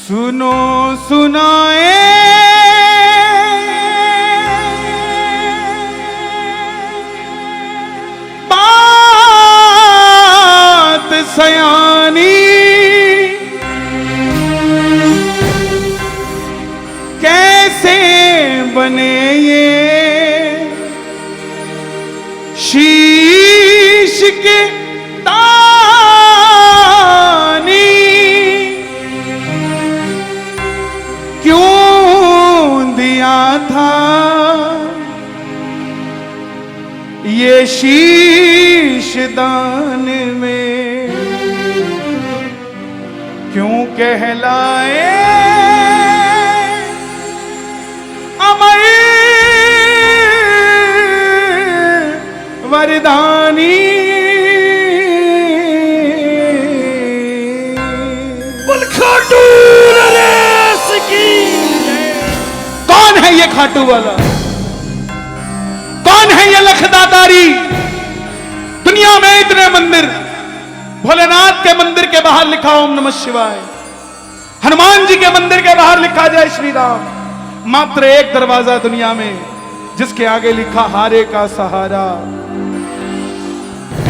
सुनो सुनाए बात सयानी, कैसे बने ये शीश के तानी, क्यों दिया था ये शीश दान में, क्यों कहलाए अमर वरदानी। खाटू नरेश की। कौन है ये खाटू वाला? कौन है ये लखदातारी? दुनिया में इतने मंदिर, भोलेनाथ के मंदिर के बाहर लिखा ओम नमः शिवाय, हनुमान जी के मंदिर के बाहर लिखा जय श्री राम। मात्र एक दरवाजा दुनिया में जिसके आगे लिखा हारे का सहारा,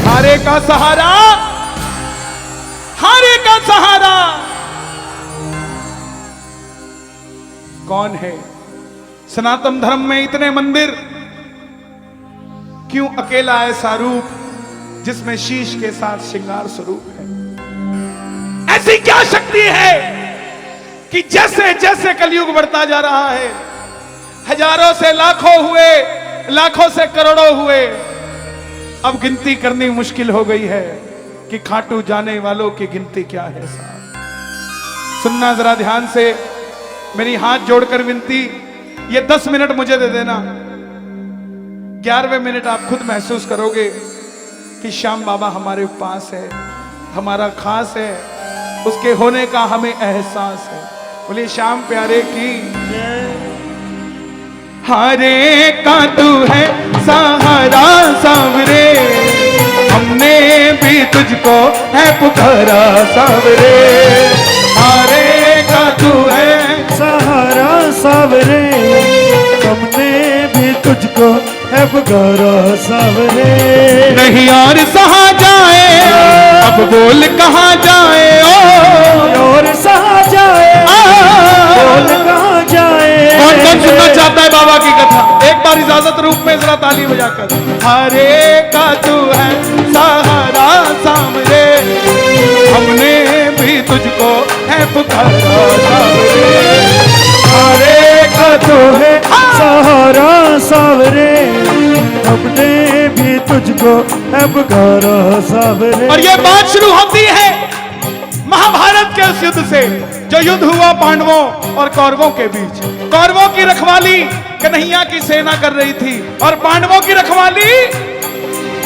हारे का सहारा, हारे का सहारा। कौन है? सनातन धर्म में इतने मंदिर, क्यों अकेला ऐसा रूप जिसमें शीश के साथ श्रृंगार स्वरूप है? ऐसी क्या शक्ति है कि जैसे जैसे कलयुग बढ़ता जा रहा है, हजारों से लाखों हुए, लाखों से करोड़ों हुए, अब गिनती करनी मुश्किल हो गई है कि खाटू जाने वालों की गिनती क्या है साहब। सुनना जरा ध्यान से, मेरी हाथ जोड़कर विनती, ये 10 मिनट मुझे दे देना। 11वें मिनट आप खुद महसूस करोगे कि श्याम बाबा हमारे पास है, हमारा खास है, उसके होने का हमें एहसास है। बोलिए श्याम प्यारे की। हारे का तू है सहारा सावरे, हमने भी तुझको है पुकारा सावरे। हारे का तू है सहारा सावरे, हमने भी तुझको है पुकारा सावरे। नहीं और सहा जाए, अब बोल कहाँ जाए, और सहा जाए, बोल कहाँ जाए। कौन कौन सुनना चाहता है बाबा की कथा? एक बार इजाजत रूप में जरा ताली बजाकर। हरे का तू है सहारा सामने, हमने भी तुझको है पुकारा सामने। हरे का तू है सहारा सावरे, हमने भी तुझको है पुकारा सावरे। और ये बात शुरू होती है महाभारत के उस युद्ध से जो युद्ध हुआ पांडवों और कौरवों के बीच। कौरवों की रखवाली कन्हैया की सेना कर रही थी और पांडवों की रखवाली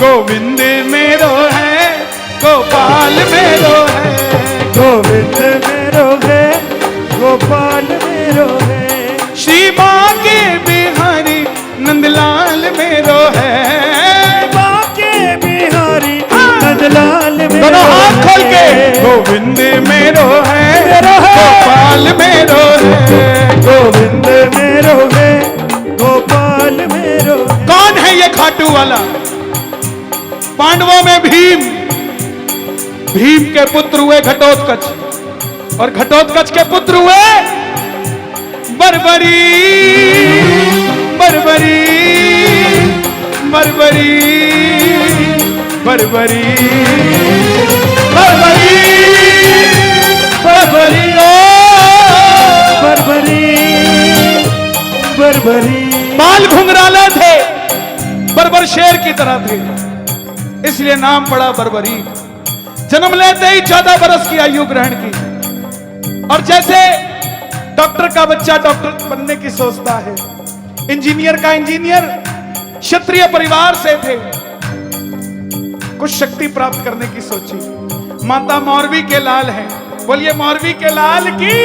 गोविंद मेरो है, गोपाल मेरो है। गोविंद मेरो है, गोपाल मेरो है। श्री बांके बिहारी नंदलाल मेरो है। बांके बिहारी नंदलाल मेरो दोनों हाथ खोल के गोविंद मेरो है, गोपाल मेरो है। गोविंद मेरो है, गोपाल मेरो है। कौन है ये खाटू वाला? पांडवों में भीम, भीम के पुत्र हुए घटोत्कच, और घटोत्कच के पुत्र हुए बर्बरी, बर्बरी, बर्बरी, बर्बरी, बर्बरी, बर्बरी, ओ बर्बरी, बर्बरी। बाल घुंघराले थे, बर्बर शेर की तरह थे, इसलिए नाम पड़ा बर्बरी। जन्म लेते ही 14 बरस की आयु ग्रहण की, और जैसे डॉक्टर का बच्चा डॉक्टर बनने की सोचता है, इंजीनियर का इंजीनियर, क्षत्रिय परिवार से थे, कुछ शक्ति प्राप्त करने की सोची। माता मौरवी के लाल हैं, बोलिए मौरवी के लाल की।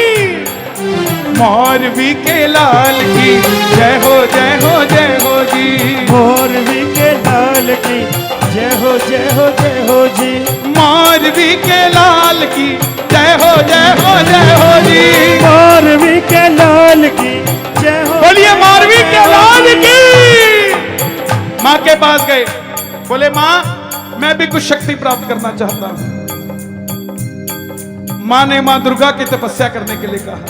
मौरवी के लाल की जय हो, जय हो, जय हो जी। मौरवी के लाल की जय हो, जय हो, जय हो जी। मौरवी के लाल की जय हो, जय हो, जय हो जी। के पास गए, बोले मां मैं भी कुछ शक्ति प्राप्त करना चाहता हूं। मां ने मां दुर्गा की तपस्या करने के लिए कहा,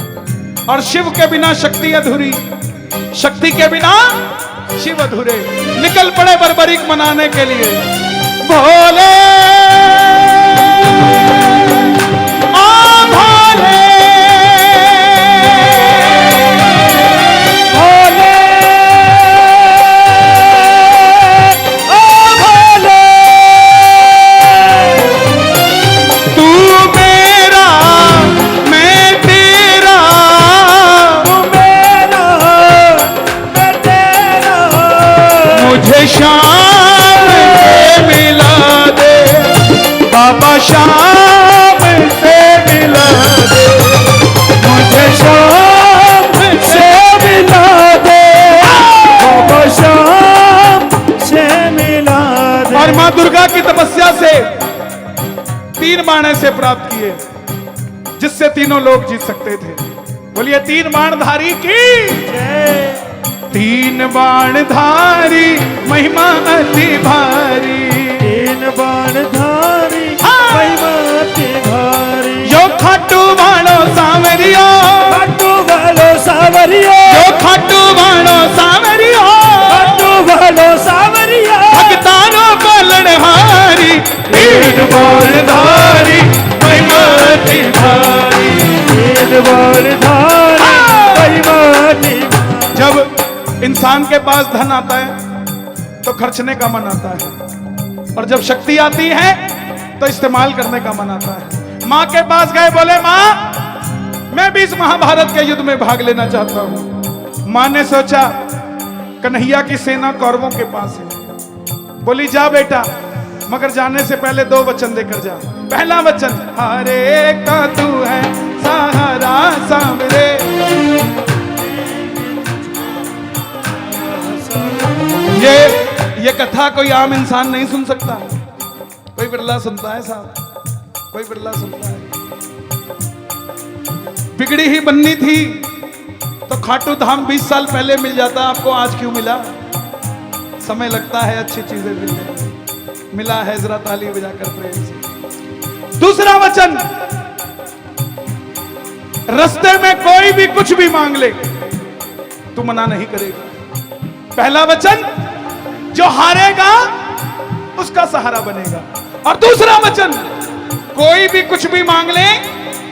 और शिव के बिना शक्ति अधूरी, शक्ति के बिना शिव अधूरे। निकल पड़े बर्बरीक मनाने के लिए। भोले भोले शाम से मिला दे बाबा, शाम से मिला दे मुझे, शाम से मिला दे बाबा, शाम से मिला दे। और मां दुर्गा की तपस्या से 3 बाण ऐसे प्राप्त किए जिससे तीनों लोग जीत सकते थे। बोलिए 3 बाणधारी की जय। 3 बाणधारी महिमा अति भारी, 3 बाणधारी महिमा अति भारी। यो खाटू वालो सावरियो, खाटू वालो सावरियो, यो खाटू वालो सावरियो, खाटू वालो सावरियो, भक्तानो बोलन हारी। 3 बाणधारी महिमा अति भारी, 3 बाणधारी महिमा अति भारी। जब इंसान के पास धन आता है तो खर्चने का मन आता है, और जब शक्ति आती है तो इस्तेमाल करने का मन आता है। मां के पास गए, बोले मां मैं भी इस महाभारत के युद्ध में भाग लेना चाहता हूं। मां ने सोचा कन्हैया की सेना कौरवों के पास है। बोली जा बेटा, मगर जाने से पहले 2 वचन देकर जा। पहला वचन, हरे का तू है सहारा सामरे। ये कथा कोई आम इंसान नहीं सुन सकता, कोई बिरला सुनता है साहब, कोई बिरला सुनता है। बिगड़ी ही बननी थी तो खाटू धाम 20 साल पहले मिल जाता, आपको आज क्यों मिला? समय लगता है अच्छी चीजें मिलने। मिला है, जरा ताली बजाकर प्रेम से। दूसरा वचन, रास्ते में कोई भी कुछ भी मांग ले तू मना नहीं करेगा। पहला वचन, जो हारेगा उसका सहारा बनेगा। और दूसरा वचन, कोई भी कुछ भी मांग ले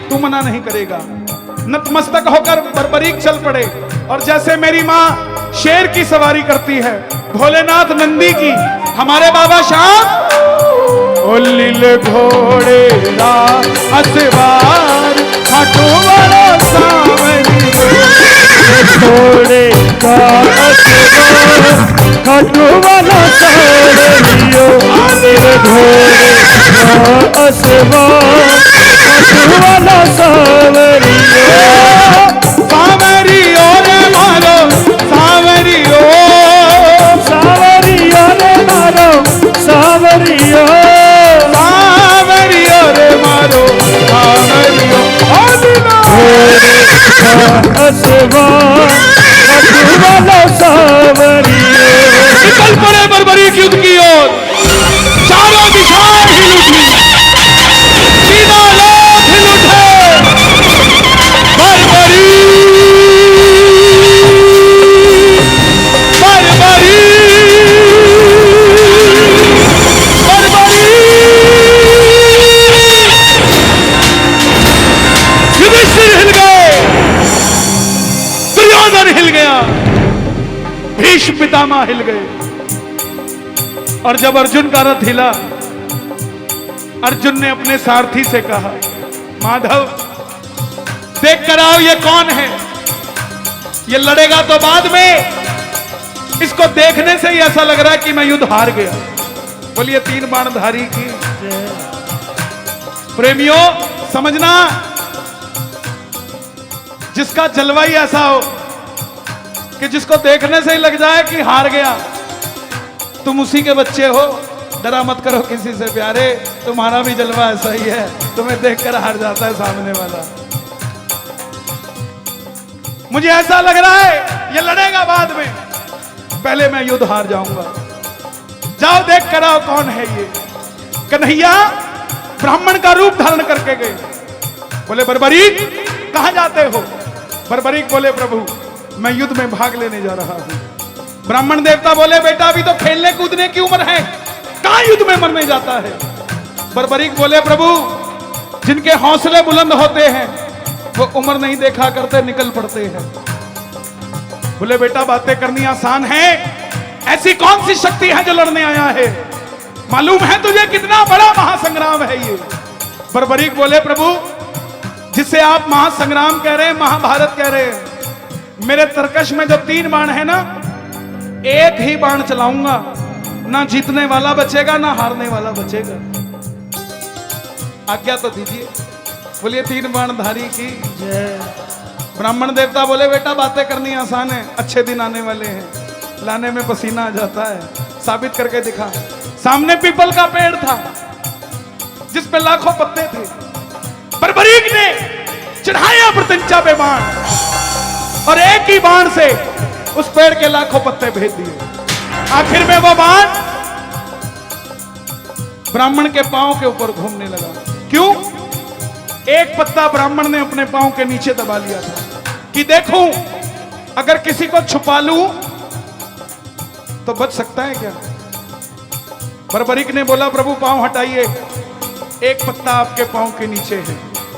तू मना नहीं करेगा। नतमस्तक होकर बर्बरीक चल पड़े, और जैसे मेरी मां शेर की सवारी करती है, भोलेनाथ नंदी की, हमारे बाबा श्याम ओ लील घोड़े रा असवार, खाटू वाला सावरी घोड़े का असवार, खाटू वाला सावरियो, घोड़े का असवार, खाटू वाला सावरियो। सावरियो रे मारो सावरियो, सावरियो रे मारो सावरियो, सावरियो रे मारो सावरियो। घोड़े का असवार, खाटू वाला सावरियो। निकल पड़े बर्बरीक युद्ध की ओर, चारों दिशाएं हिल उठी, तीनों लोग हिल उठे। बर्बरी बर्बरी बर्बरी, युधिष्ठिर हिल गए, दुर्योधन हिल गया, भीष्म पितामह हिल गए। और जब अर्जुन का रथ हिला, अर्जुन ने अपने सारथी से कहा, माधव देख कर आओ ये कौन है, ये लड़ेगा तो बाद में, इसको देखने से ही ऐसा लग रहा है कि मैं युद्ध हार गया। बोलिए 3 बाणधारी की प्रेमियों, समझना जिसका जलवा ही ऐसा हो कि जिसको देखने से ही लग जाए कि हार गया, तुम उसी के बच्चे हो। डरा मत करो किसी से प्यारे, तुम्हारा भी जलवा ऐसा ही है, तुम्हें देखकर हार जाता है सामने वाला। मुझे ऐसा लग रहा है ये लड़ेगा बाद में, पहले मैं युद्ध हार जाऊंगा। जाओ देख कर आओ कौन है ये। कन्हैया ब्राह्मण का रूप धारण करके गए। बोले बर्बरीक कहां जाते हो? बर्बरीक बोले प्रभु मैं युद्ध में भाग लेने जा रहा हूं। ब्राह्मण देवता बोले बेटा अभी तो खेलने कूदने की उम्र है, कहां युद्ध में मरने जाता है? बर्बरीक बोले प्रभु जिनके हौसले बुलंद होते हैं वो उम्र नहीं देखा करते, निकल पड़ते हैं। बोले बेटा बातें करनी आसान है, ऐसी कौन सी शक्ति है जो लड़ने आया है? मालूम है तुझे कितना बड़ा महासंग्राम है ये? बर्बरीक बोले प्रभु जिसे आप महासंग्राम कह रहे हैं, महाभारत कह रहे हैं, मेरे तरकश में जो 3 बाण है ना, एक ही बाण चलाऊंगा, ना जीतने वाला बचेगा ना हारने वाला बचेगा। आज्ञा तो दीजिए। बोलिए 3 बाण धारी की जय। ब्राह्मण देवता बोले बेटा बातें करनी आसान है, अच्छे दिन आने वाले हैं, लाने में पसीना आ जाता है, साबित करके दिखा। सामने पीपल का पेड़ था जिस पे लाखों पत्ते थे। बर्बरीक ने चढ़ाया प्रत्यंचा पे बाण और एक ही बाण से उस पेड़ के लाखों पत्ते भेज दिए। आखिर में वो बाण ब्राह्मण के पांव के ऊपर घूमने लगा। क्यों? एक पत्ता ब्राह्मण ने अपने पांव के नीचे दबा लिया था कि देखूं अगर किसी को छुपा लूं तो बच सकता है क्या? बर्बरीक ने बोला प्रभु पांव हटाइए, एक पत्ता आपके पांव के नीचे है।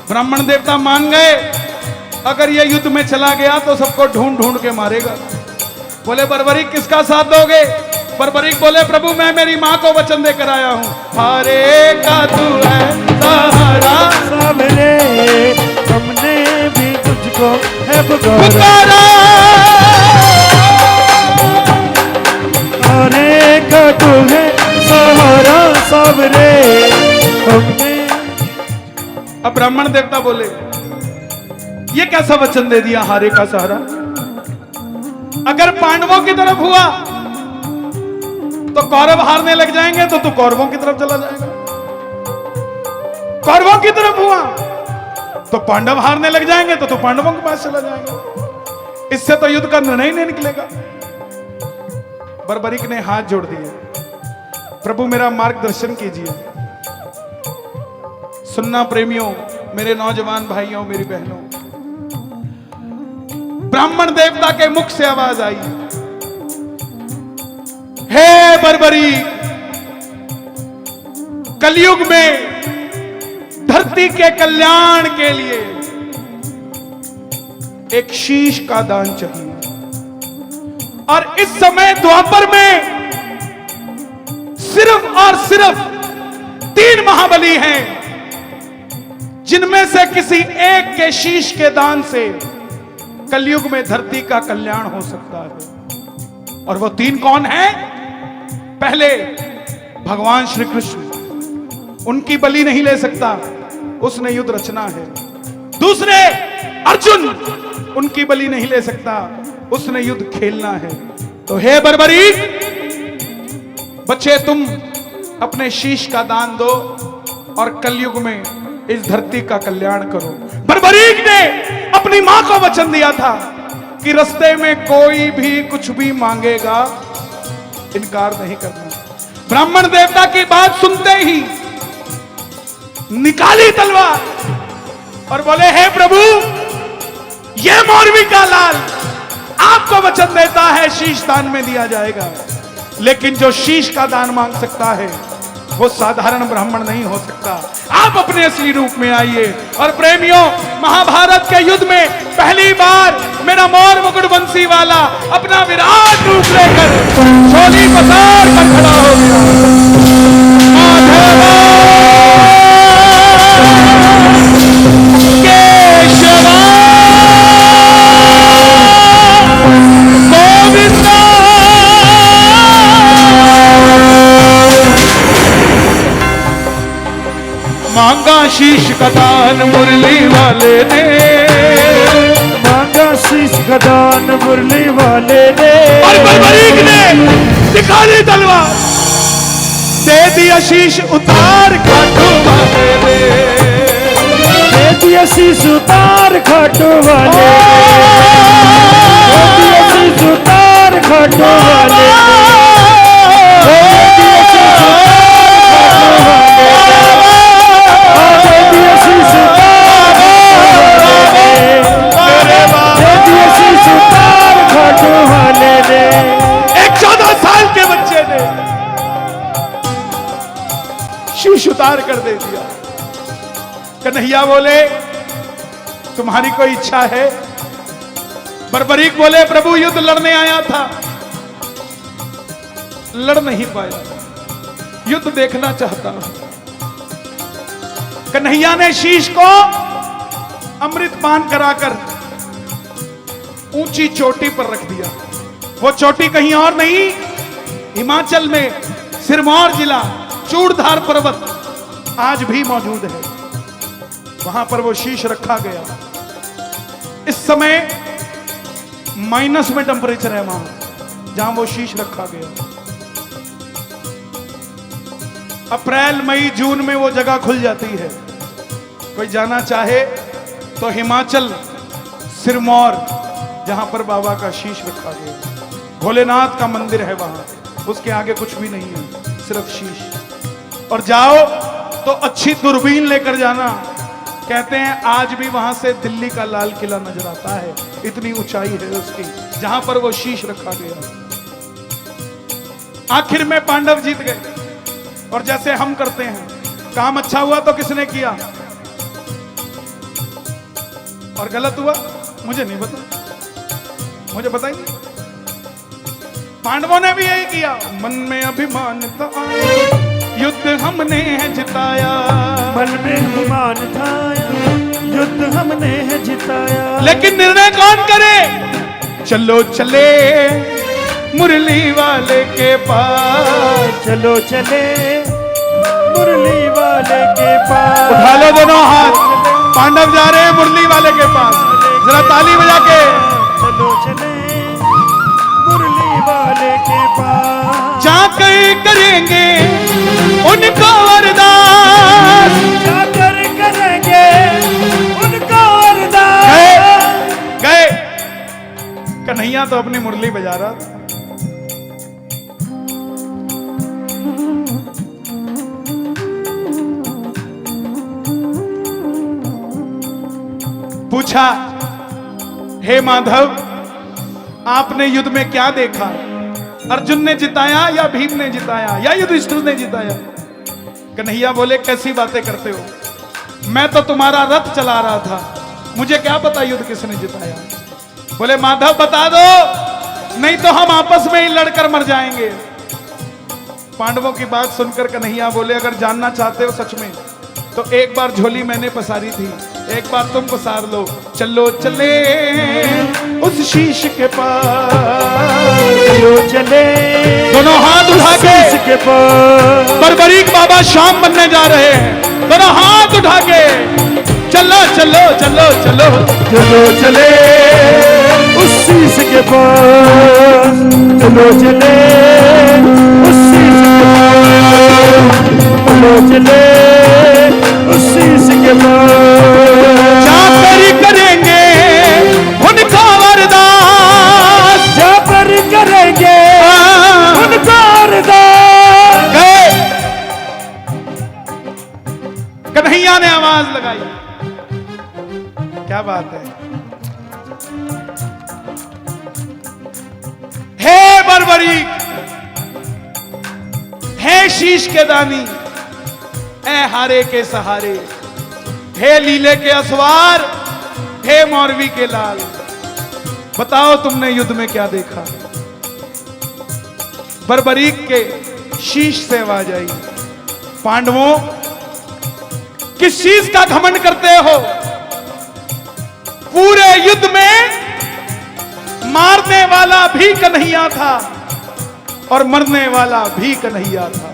ब्राह्मण देवता मान गए, अगर ये युद्ध में चला गया तो सबको ढूंढ ढूंढ के मारेगा। बोले बर्बरीक किसका साथ दोगे? बर्बरीक बोले प्रभु मैं मेरी मां को वचन देकर आया हूं, हारे का तू है सहारा, सामने हमने भी तुझको है पुकारा, हारे का तू है सहारा, सामने हमने। अब ब्राह्मण देवता बोले ये कैसा वचन दे दिया हारे का सहारा? अगर पांडवों की तरफ हुआ तो कौरव हारने लग जाएंगे तो तू कौरवों की तरफ चला जाएगा, कौरवों की तरफ हुआ तो पांडव हारने लग जाएंगे तो तू पांडवों के पास चला जाएगा, इससे तो युद्ध का निर्णय नहीं निकलेगा। बर्बरीक ने हाथ जोड़ दिए, प्रभु मेरा मार्गदर्शन कीजिए। सुनना प्रेमियों, मेरे नौजवान भाइयों, मेरी बहनों, ब्राह्मण देवता के मुख से आवाज आई, हे बर्बरीक, कलयुग में धरती के कल्याण के लिए एक शीश का दान चाहिए, और इस समय द्वापर में सिर्फ और सिर्फ 3 महाबली हैं जिनमें से किसी एक के शीश के दान से कलयुग में धरती का कल्याण हो सकता है। और वो 3 कौन हैं? पहले भगवान श्री कृष्ण, उनकी बलि नहीं ले सकता, उसने युद्ध रचना है। दूसरे अर्जुन, उनकी बलि नहीं ले सकता, उसने युद्ध खेलना है। तो हे बर्बरीक, बच्चे तुम अपने शीश का दान दो और कलयुग में इस धरती का कल्याण करो। बर्बरीक ने अपनी मां को वचन दिया था कि रास्ते में कोई भी कुछ भी मांगेगा इनकार नहीं करना। ब्राह्मण देवता की बात सुनते ही निकाली तलवार और बोले हे प्रभु, ये मौरवी का लाल आपको वचन देता है शीश दान में दिया जाएगा, लेकिन जो शीश का दान मांग सकता है वो साधारण ब्राह्मण नहीं हो सकता। आप अपने असली रूप में आइए। और प्रेमियों, महाभारत के युद्ध में पहली बार मेरा मोर मुकुट बंसी वाला अपना विराट रूप लेकर झोली पसार कर खड़ा हो गया। माधवा केशवा गोविंदा, मांगा शीश का दान मुरली वाले ने, मांगा शीश का दान मुरली वाले ने, और बर्बरीक ने दिखा दी तलवार, दे दिया शीश उतार खाटू वाले ने, दे दिया शीश उतार खाटू वाले, दे दिया शीश उतार खाटू वाले, दे दिया पार कर दे दिया। कन्हैया बोले तुम्हारी कोई इच्छा है? बर्बरीक बोले प्रभु युद्ध लड़ने आया था, लड़ नहीं पाया, युद्ध देखना चाहता हूं। कन्हैया ने शीश को अमृत पान कराकर ऊंची चोटी पर रख दिया। वो चोटी कहीं और नहीं, हिमाचल में सिरमौर जिला चूड़धार पर्वत आज भी मौजूद है, वहां पर वो शीश रखा गया। इस समय माइनस में टेम्परेचर है वहां जहां वो शीश रखा गया। अप्रैल मई जून में वो जगह खुल जाती है। कोई जाना चाहे तो हिमाचल सिरमौर जहां पर बाबा का शीश रखा गया, भोलेनाथ का मंदिर है वहां, उसके आगे कुछ भी नहीं है, सिर्फ शीश। और जाओ तो अच्छी दूरबीन लेकर जाना, कहते हैं आज भी वहां से दिल्ली का लाल किला नजर आता है, इतनी ऊंचाई है उसकी, जहां पर वो शीश रखा गया। आखिर में पांडव जीत गए। और जैसे हम करते हैं, काम अच्छा हुआ तो किसने किया और गलत हुआ मुझे नहीं पता, मुझे पता ही नहीं। पांडवों ने भी यही किया, मन में अभिमान था, युद्ध हमने है जिताया, मन में अभिमान था, युद्ध हमने है जिताया। लेकिन निर्णय कौन करे? चलो चले मुरली वाले के पास, चलो चले मुरली वाले के पास। उठा लो दोनों हाथ, पांडव जा रहे हैं मुरली वाले के पास, जरा ताली बजा के। चलो चले मुरली वाले के पास, जाकर करेंगे उनको अरदास, जाकर करेंगे उनको अरदास। गए। कन्हैया तो अपनी मुरली बजा रहा था, पूछा हे माधव आपने युद्ध में क्या देखा? अर्जुन ने जिताया या भीम ने जिताया या युधिष्ठिर ने जिताया? कन्हैया बोले कैसी बातें करते हो, मैं तो तुम्हारा रथ चला रहा था, मुझे क्या पता युद्ध किसने जिताया। बोले माधव बता दो, नहीं तो हम आपस में ही लड़कर मर जाएंगे। पांडवों की बात सुनकर कन्हैया बोले अगर जानना चाहते हो सच में तो एक बार झोली मैंने पसारी थी, एक बार तुम पसार लो। चलो चले उस शीश के पास, चलो चले दोनों हाथ उठा शीश के पास। बर्बरीक बाबा शाम बनने जा रहे हैं, दोनों हाथ उठा के चलो चलो चलो चलो चलो चले उस शीश के पास, चलो चले उस शीश के पास, चलो चले उस शीश के पास। जाकर करेंगे उनको अरदास, जाकर करेंगे उनको अरदास। गए। कन्हैया ने आवाज लगाई, क्या बात है। हे बर्बरीक, हे शीश के दानी, हे हारे के सहारे, हे लीले के असवार, हे मौरवी के लाल, बताओ तुमने युद्ध में क्या देखा? बर्बरीक के शीश से आवाज आई, पांडवों किस चीज का घमंड करते हो? पूरे युद्ध में मारने वाला भी कन्हैया था और मरने वाला भी कन्हैया था।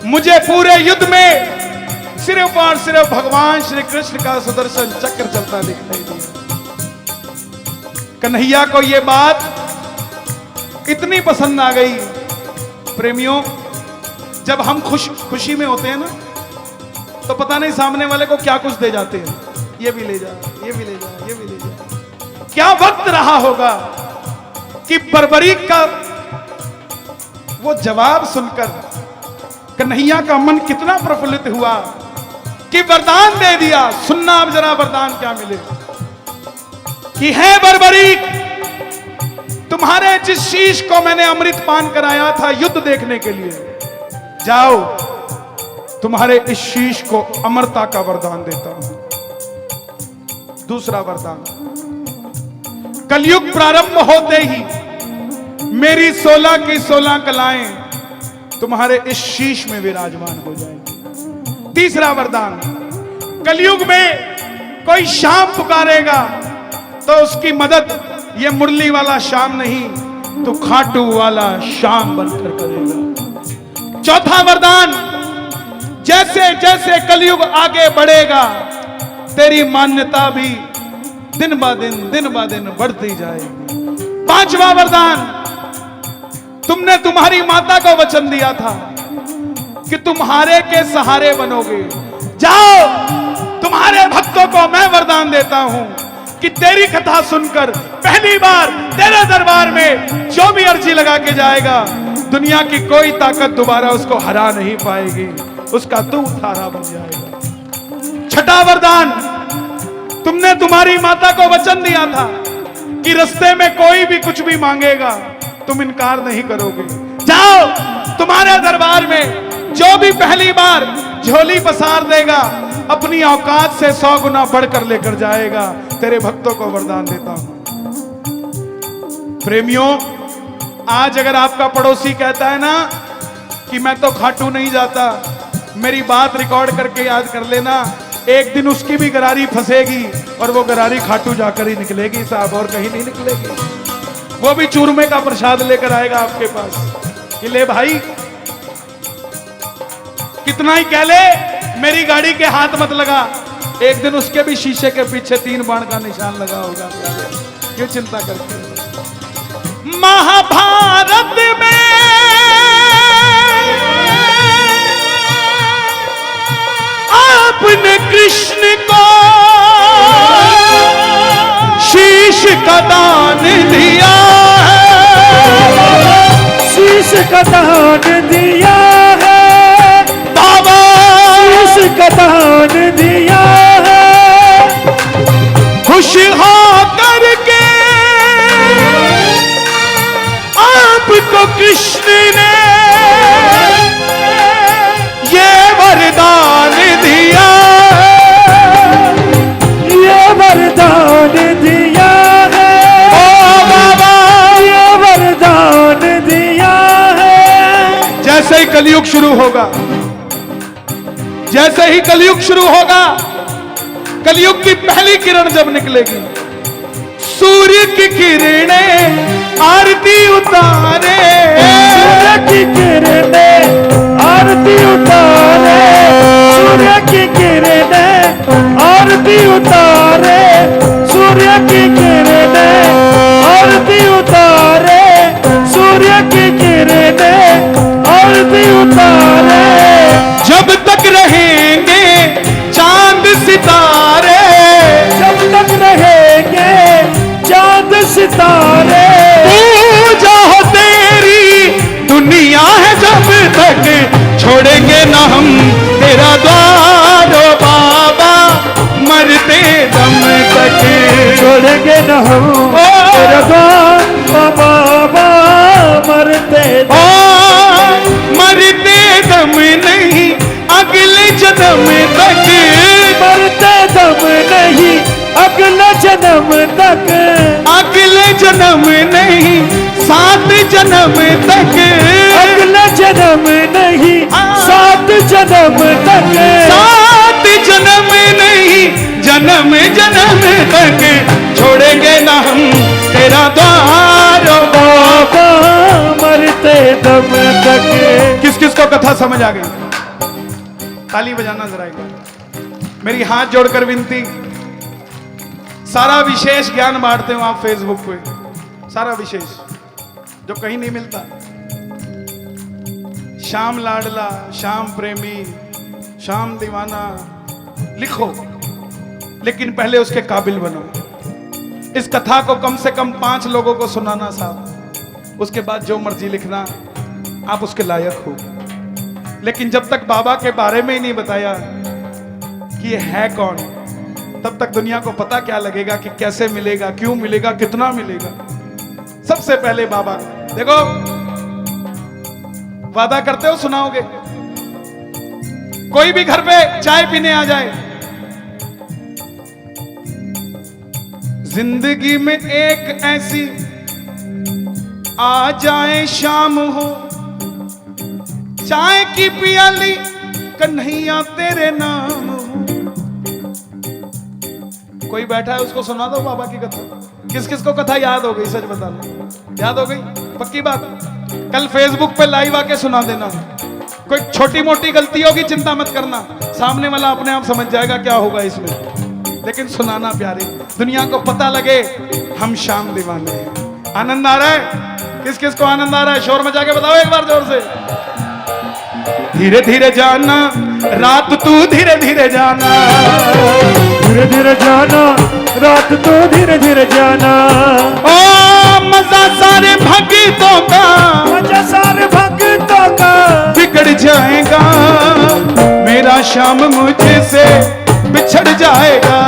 मुझे पूरे युद्ध में सिर्फ और सिर्फ भगवान श्री कृष्ण का सुदर्शन चक्र चलता दिखाई दिया। कन्हैया को यह बात इतनी पसंद आ गई। प्रेमियों, जब हम खुशी में होते हैं ना, तो पता नहीं सामने वाले को क्या कुछ दे जाते हैं, ये भी ले जा, ये भी ले जा, ये भी ले जा। क्या वक्त रहा होगा कि बर्बरीक का वो जवाब सुनकर कन्हैया का मन कितना प्रफुल्लित हुआ कि वरदान दे दिया। सुनना अब जरा वरदान क्या मिले कि है बर्बरीक, तुम्हारे जिस शीश को मैंने अमृत पान कराया था युद्ध देखने के लिए, जाओ तुम्हारे इस शीश को अमरता का वरदान देता हूं। दूसरा वरदान, कलयुग प्रारंभ होते ही मेरी 16 की 16 कलाएं तुम्हारे इस शीश में विराजमान हो जाएंगी। तीसरा वरदान, कलयुग में कोई श्याम पुकारेगा तो उसकी मदद ये मुरली वाला श्याम नहीं, तो खाटू वाला श्याम बनकर करेगा। चौथा वरदान, जैसे जैसे कलयुग आगे बढ़ेगा तेरी मान्यता भी दिन ब दिन बढ़ती जाएगी। पांचवा वरदान, तुमने तुम्हारी माता को वचन दिया था कि तुम्हारे के सहारे बनोगे। जाओ, तुम्हारे भक्तों को मैं वरदान देता हूं कि तेरी कथा सुनकर पहली बार तेरे दरबार में जो भी अर्जी लगा के जाएगा, दुनिया की कोई ताकत दोबारा उसको हरा नहीं पाएगी, उसका तू थारा बन जाएगा। छठा वरदान, तुमने तुम्हारी माता को वचन दिया था कि रास्ते में कोई भी कुछ भी मांगेगा तुम इनकार नहीं करोगे। जाओ, तुम्हारे दरबार में जो भी पहली बार झोली पसार देगा अपनी औकात से 100 गुना बढ़कर लेकर जाएगा। तेरे भक्तों को वरदान देता हूं। प्रेमियों, आज अगर आपका पड़ोसी कहता है ना कि मैं तो खाटू नहीं जाता, मेरी बात रिकॉर्ड करके याद कर लेना, एक दिन उसकी भी गरारी फंसेगी और वो गरारी खाटू जाकर ही निकलेगी साहब, और कहीं नहीं निकलेगी। वो भी चूरमे का प्रसाद लेकर आएगा आपके पास कि ले भाई, कितना ही कह ले मेरी गाड़ी के हाथ मत लगा, एक दिन उसके भी शीशे के पीछे 3 बाण का निशान लगा होगा। क्यों चिंता करते हैं? महाभारत में आपने कृष्ण को शीश का दान दिया है, शीश का दान दिया है बाबा, शीश का दान दिया है। खुश हो करके आपको कृष्ण ने ये वरदान दिया है, ये वरदान दिया है ओ बाबा, ये वरदान दिया है। जैसे ही कलयुग शुरू होगा, जैसे ही कलयुग शुरू होगा, कलयुग की पहली किरण जब निकलेगी, सूर्य की किरणें आरती उतारे, सूर्य की किरणें आरती उतारे, सूर्य की किरणें आरती उतारे, सूर्य की किरणें आरती उतारे, सूर्य की किरणें आरती उतारे। जब तक रहेंगे चांद सितारे, जब तक रहेंगे चांद सितारे, पूजा हो तेरी दुनिया है जब तक, छोड़ेंगे ना हम तेरा द्वार ओ बाबा, मरते दम तक छोड़ेंगे न हम तेरा द्वार ओ बाबा, मरते ओ मरते दम नहीं अगले जन्म तक, मरते दम नहीं अगला जन्म तक, अगले जन्म नहीं 7 जन्म तक, अगला जन्म नहीं 7 जन्म तक, 7 जन्म नहीं जन्म जन्म तक, छोड़ेंगे ना हम तेरा द्वार ओ बाबा, मरते दम तक। किस किस को कथा समझ आ गई? ताली बजाना जरा एक बार। मेरी हाथ जोड़कर विनती, सारा विशेष ज्ञान बांटते हो आप फेसबुक पे, सारा विशेष जो कहीं नहीं मिलता। श्याम लाडला, श्याम प्रेमी, श्याम दीवाना लिखो, लेकिन पहले उसके काबिल बनो। इस कथा को कम से कम 5 लोगों को सुनाना साहब, उसके बाद जो मर्जी लिखना, आप उसके लायक हो। लेकिन जब तक बाबा के बारे में ही नहीं बताया कि ये है कौन, तब तक दुनिया को पता क्या लगेगा कि कैसे मिलेगा, क्यों मिलेगा, कितना मिलेगा। सबसे पहले बाबा, देखो वादा करते हो सुनाओगे, कोई भी घर पे चाय पीने आ जाए, जिंदगी में एक ऐसी आ जाए शाम हो, चाय की पियाली कन्हैया तेरे नाम हो। कोई बैठा है उसको सुना दो बाबा की कथा। किस किस को कथा याद हो गई? सच बता लो, याद हो गई? पक्की बात, कल फेसबुक पे लाइव आके सुना देना। कोई छोटी मोटी गलती होगी चिंता मत करना, सामने वाला अपने आप समझ जाएगा क्या होगा इसमें। लेकिन सुनाना प्यारे, दुनिया को पता लगे हम शाम दीवाने हैं। आनंद आ रहा है? किस किस को आनंद आ रहा है? शोर मचा के बताओ एक बार जोर से। धीरे धीरे जाना रात तू, धीरे धीरे जाना, धीरे धीरे जाना रात तो धीरे धीरे जाना। ओ मजा सारे भक्तों का, मजा सारे भक्तों का बिगड़ जाएगा, मेरा शाम मुझसे बिछड़ जाएगा।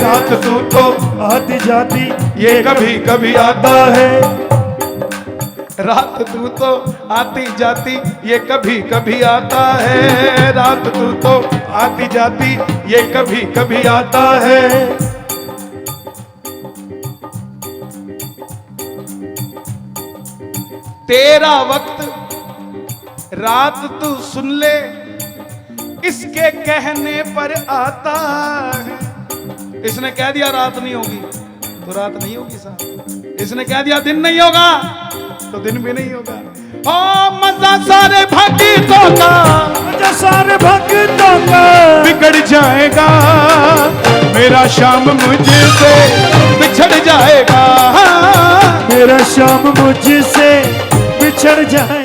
रात तू तो आती जाती ये कभी कभी आता है, रात तू तो आती जाती ये कभी कभी आता है। रात तू तो आती जाती ये कभी कभी आता है। तेरा वक्त रात तू सुन ले, इसके कहने पर आता है। इसने कह दिया रात नहीं होगी तो रात नहीं होगी साहब, इसने कह दिया दिन नहीं होगा तो दिन भी नहीं होगा। ओ मजा सारे भक्तों का, मजा सारे भक्तों का बिगड़ जाएगा, मेरा शाम मुझसे बिछड़ जाएगा, मेरा शाम मुझसे बिछड़ जाए।